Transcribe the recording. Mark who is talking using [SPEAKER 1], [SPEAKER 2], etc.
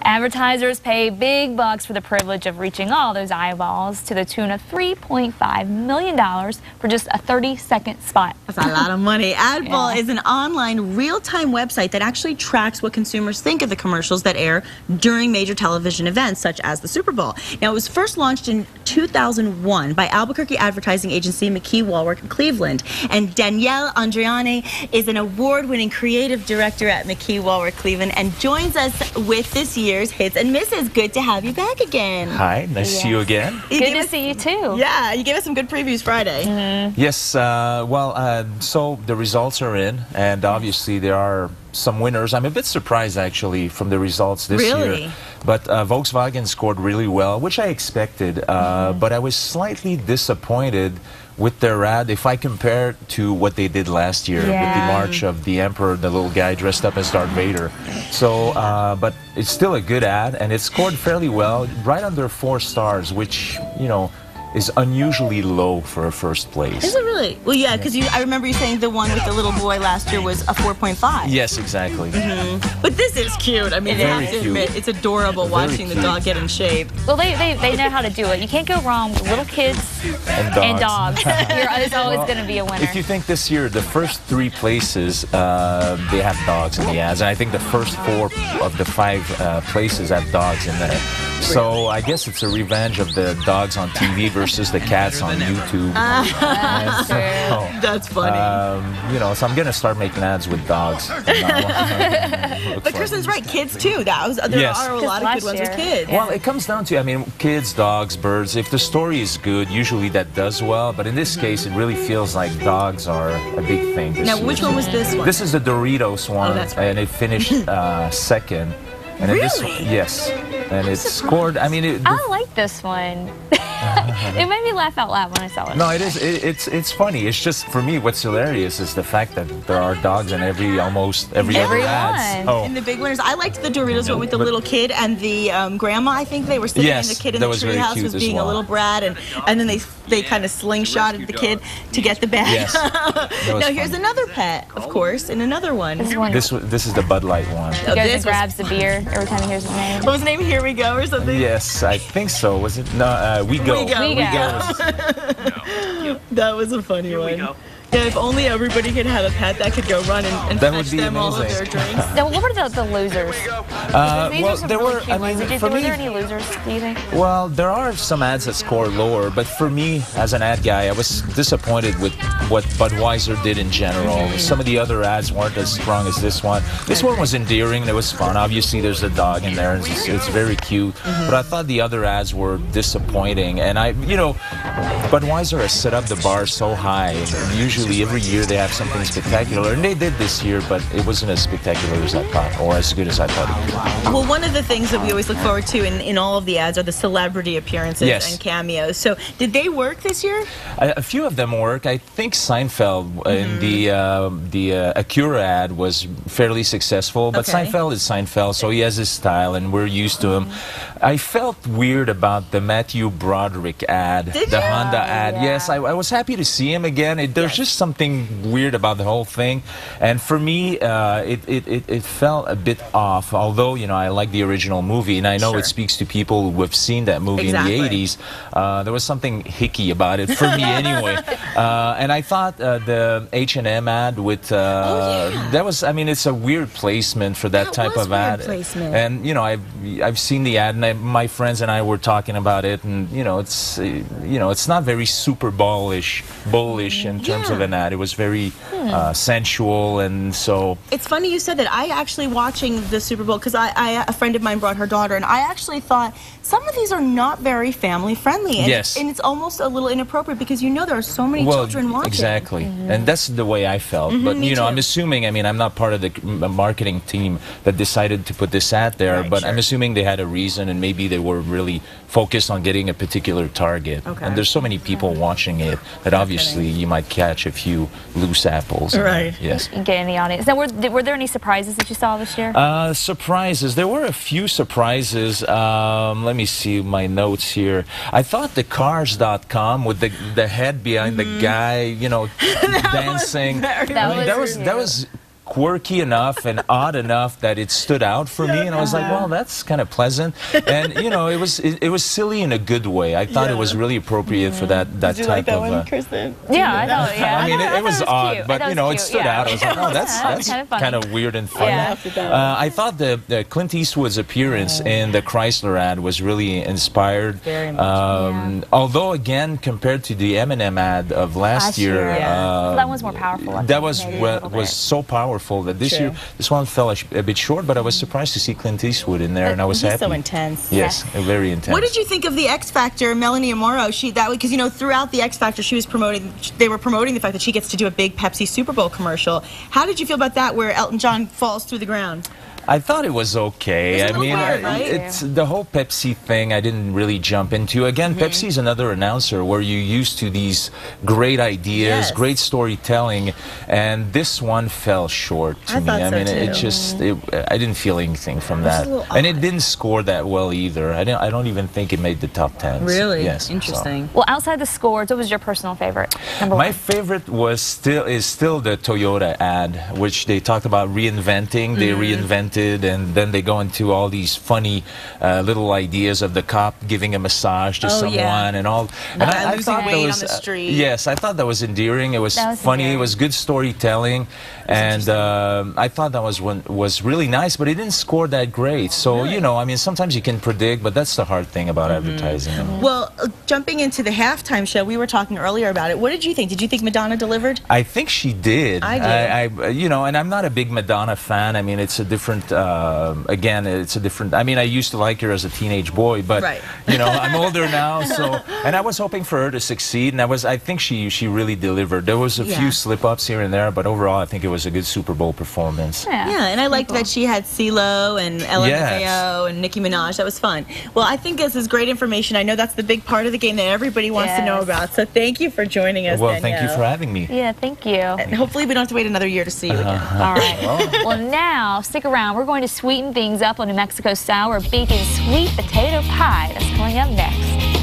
[SPEAKER 1] Advertisers pay big bucks for the privilege of reaching all those eyeballs to the tune of $3.5 million for just a 30-second spot.
[SPEAKER 2] That's a lot of money. ADBOWL is an online real-time website that actually tracks what consumers think of the commercials that air during major television events such as the Super Bowl. Now, it was first launched in 2001 by Albuquerque advertising agency McKee, Wallwork in Cleveland. And Danielle Andreani is an award-winning creative director at McKee, Wallwork, Cleveland, and joins us with this year's Hits and Misses. Good to have you back again.
[SPEAKER 3] Hi, nice to see you again.
[SPEAKER 1] Good to see you too.
[SPEAKER 2] Yeah, you gave us some good previews Friday.
[SPEAKER 3] Yes, so the results are in, and obviously there are some winners. I'm a bit surprised actually from the results this year. But Volkswagen scored really well, which I expected, but I was slightly disappointed with their ad if I compare it to what they did last year with the March of the Emperor, the little guy dressed up as Darth Vader. So, but it's still a good ad, and it scored fairly well, right under 4 stars, which, you know, is unusually low for a first place.
[SPEAKER 2] Is it really? Well, yeah, because I remember you saying the one with the little boy last year was a 4.5.
[SPEAKER 3] Yes, exactly.
[SPEAKER 2] But this is cute. I mean, I have to admit, it's adorable watching the dog get in shape.
[SPEAKER 1] Well, they know how to do it. You can't go wrong with little kids and dogs. There's always going to be a winner.
[SPEAKER 3] If you think this year, the first 3 places, they have dogs in the ads, and I think the first 4 of the 5 places have dogs in there. So I guess it's a revenge of the dogs on TV versus the cats on YouTube.
[SPEAKER 2] That's funny.
[SPEAKER 3] You know, so I'm going to start making ads with dogs.
[SPEAKER 2] But Kristen's right, kids too. There are a lot of good ones with kids.
[SPEAKER 3] Well, it comes down to, I mean, kids, dogs, birds. If the story is good, usually that does well. But in this case, it really feels like dogs are a big thing this year.
[SPEAKER 2] Now, which one was this one?
[SPEAKER 3] This is the Doritos one, and it finished second. And
[SPEAKER 2] really?
[SPEAKER 3] Yes. And it scored, I mean...
[SPEAKER 1] I like this one. It made me laugh out loud when I saw it.
[SPEAKER 3] No, it is. It's funny. It's just, for me, what's hilarious is the fact that there are dogs in almost every other ad.
[SPEAKER 2] And the big winners. I liked the Doritos one with the little kid and the grandma. I think they were sitting in the kid in the treehouse was being a little brat, and then they kind of slingshotted the kid to get the bag.
[SPEAKER 3] Yes.
[SPEAKER 2] Now here's another pet, of course, in another one.
[SPEAKER 3] This is the Bud Light one.
[SPEAKER 1] He goes and grabs the beer every time he hears his name.
[SPEAKER 2] What was the name? Here We Go or something?
[SPEAKER 3] Yes, I think so. Was it? No, We Go.
[SPEAKER 2] We Go. That was a funny one. Yeah, if only everybody could have a pet that could go run and fetch them all of their drinks.
[SPEAKER 1] Now, what were the losers?
[SPEAKER 3] Well, there were. I mean, for me,
[SPEAKER 1] were there any losers? Do you think?
[SPEAKER 3] Well, there are some ads that score lower, but for me, as an ad guy, I was disappointed with what Budweiser did in general. Some of the other ads weren't as strong as this one. This one was endearing. It was fun. Obviously, there's a dog in there, and it's very cute. But I thought the other ads were disappointing, and Budweiser has set up the bar so high. Usually, every year they have something spectacular, and they did this year, but it wasn't as spectacular as I thought, or as good as I thought it would.
[SPEAKER 2] Well, one of the things that we always look forward to in all of the ads are the celebrity appearances and cameos. So, did they work this year?
[SPEAKER 3] A few of them work. I think Seinfeld in the Acura ad was fairly successful, but Seinfeld is Seinfeld, so he has his style, and we're used to him. I felt weird about the Matthew Broderick ad, the Honda ad. Yes, I was happy to see him again. There's just something weird about the whole thing, and for me, it felt a bit off. Although I like the original movie, and I know it speaks to people who have seen that movie in the '80s. There was something hicky about it for me, anyway. And I thought the H&M ad with that was. I mean, it's a weird placement for that type of ad. And I've seen the ad, and my friends and I were talking about it, and it's not very Super Bowl-ish, bullish in terms of an ad. It was very sensual, and so... It's
[SPEAKER 2] funny you said that. I actually, watching the Super Bowl, because a friend of mine brought her daughter, and I actually thought some of these are not very family-friendly, and, and it's almost a little inappropriate, because there are so many children watching.
[SPEAKER 3] Exactly, and that's the way I felt. But, I'm assuming, I mean, I'm not part of the marketing team that decided to put this ad there, but I'm assuming they had a reason, and maybe they were really focused on getting a particular target. And there's so many people watching it that obviously you might catch a few loose apples. Yes.
[SPEAKER 1] Get in the audience. Now, were there any surprises that you saw this year?
[SPEAKER 3] Surprises. There were a few surprises. Let me see my notes here. I thought the Cars.com with the head behind the guy, dancing. That was quirky enough and odd enough that it stood out for me, and I was like, well, that's kind of pleasant. And you know, it was silly in a good way. I thought it was really appropriate for that
[SPEAKER 2] Did you
[SPEAKER 3] type
[SPEAKER 2] like that
[SPEAKER 3] of.
[SPEAKER 2] one, Kristen?
[SPEAKER 1] Yeah, I thought. Yeah,
[SPEAKER 3] I mean, it was odd,
[SPEAKER 1] cute.
[SPEAKER 3] but you know, it
[SPEAKER 1] cute,
[SPEAKER 3] stood out. I was like, oh, that's
[SPEAKER 1] kind
[SPEAKER 3] of weird and funny.
[SPEAKER 1] Yeah.
[SPEAKER 3] I thought the Clint Eastwood's appearance in the Chrysler ad was really inspired.
[SPEAKER 2] Very much.
[SPEAKER 3] Although, again, compared to the M&M ad of last year,
[SPEAKER 1] that one's more powerful.
[SPEAKER 3] That was so powerful that this year, this one fell a bit short. But I was surprised to see Clint Eastwood in there, and I was happy.
[SPEAKER 2] He's so intense.
[SPEAKER 3] Yes, very intense.
[SPEAKER 2] What did you think of the X Factor, Melanie Amaro? Because you know, throughout the X Factor, they were promoting the fact that she gets to do a big Pepsi Super Bowl commercial. How did you feel about that, where Elton John falls through the ground?
[SPEAKER 3] I thought it was okay.
[SPEAKER 2] I mean,
[SPEAKER 3] it's the whole Pepsi thing I didn't really jump into. Again, Pepsi's another announcer where you're used to these great ideas, great storytelling, and this one fell short to me. I mean, I didn't feel anything from that. And it didn't score that well either. I don't even think it made the top 10.
[SPEAKER 2] Really?
[SPEAKER 3] Yes.
[SPEAKER 2] Interesting.
[SPEAKER 1] Well, outside the scores, what was your personal favorite?
[SPEAKER 3] My favorite is still the Toyota ad, which they talked about reinventing. They reinvented, and then they go into all these funny little ideas of the cop giving a massage to someone and all. And I thought that was on the street. Yes, I thought that was endearing. It was funny. It was good storytelling, and I thought that was really nice. But it didn't score that great. So you know, I mean, sometimes you can predict, but that's the hard thing about advertising.
[SPEAKER 2] Well, jumping into the halftime show, we were talking earlier about it. What did you think? Did you think Madonna delivered?
[SPEAKER 3] I think she did.
[SPEAKER 2] I did.
[SPEAKER 3] You know, and I'm not a big Madonna fan. I mean, it's a different. Again, it's a different. I mean, I used to like her as a teenage boy, but you know, I'm older now. So, and I was hoping for her to succeed, and I think she really delivered. There was a few slip-ups here and there, but overall, I think it was a good Super Bowl performance.
[SPEAKER 2] Yeah, and I liked that she had CeeLo and LMFAO and Nicki Minaj. That was fun. Well, I think this is great information. I know that's the big part of the game that everybody wants to know about. So thank you for joining us.
[SPEAKER 3] Well, thank you for having me.
[SPEAKER 1] Yeah, thank you.
[SPEAKER 2] And hopefully, we don't have to wait another year to see you again.
[SPEAKER 1] All right. Well, now stick around. We're going to sweeten things up on New Mexico style. We're baking sweet potato pie. That's coming up next.